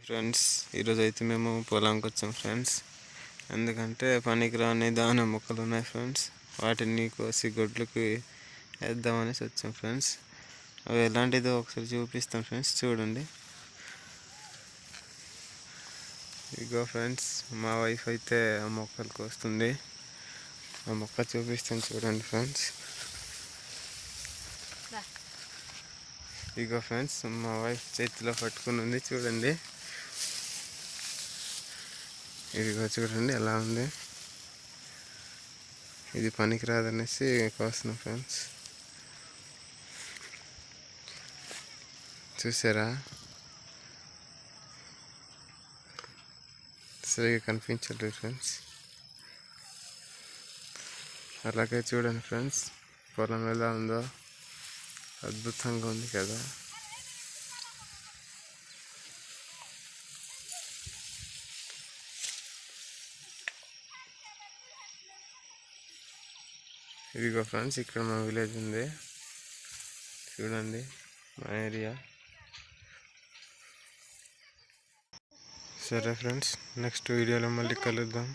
Friends, ఈరోజు అయితే మేము పొలంకి వచ్చాం ఫ్రెండ్స్. ఎందుకంటే పనికిరాని దాన మొక్కలు ఉన్నాయి ఫ్రెండ్స్. వాటిని కోసి గొడ్లకి వేద్దామనేసి వచ్చాం ఫ్రెండ్స్. అవి ఎలాంటిదో ఒకసారి చూపిస్తాం ఫ్రెండ్స్, చూడండి. ఇగో ఫ్రెండ్స్, మా వైఫ్ అయితే ఆ మొక్కలు కోస్తుంది. ఆ మొక్క చూపిస్తాను చూడండి ఫ్రెండ్స్. ఇగో ఫ్రెండ్స్, మా వైఫ్ చేతిలో పట్టుకుని ఉంది చూడండి. ఇదిగో చూడండి ఎలా ఉంది. ఇది పనికి రాదనేసి కోస్తున్నాం ఫ్రెండ్స్. చూసారా, సరిగా కనిపించలేదు ఫ్రెండ్స్. అలాగే చూడండి ఫ్రెండ్స్, పొలం ఎలా ఉందో, అద్భుతంగా ఉంది కదా. ఇదిగో ఫ్రెండ్స్, ఇక్కడ మా విలేజ్ ఉంది చూడండి, మా ఏరియా. సరే ఫ్రెండ్స్, నెక్స్ట్ వీడియోలో మళ్ళీ కలుద్దాం.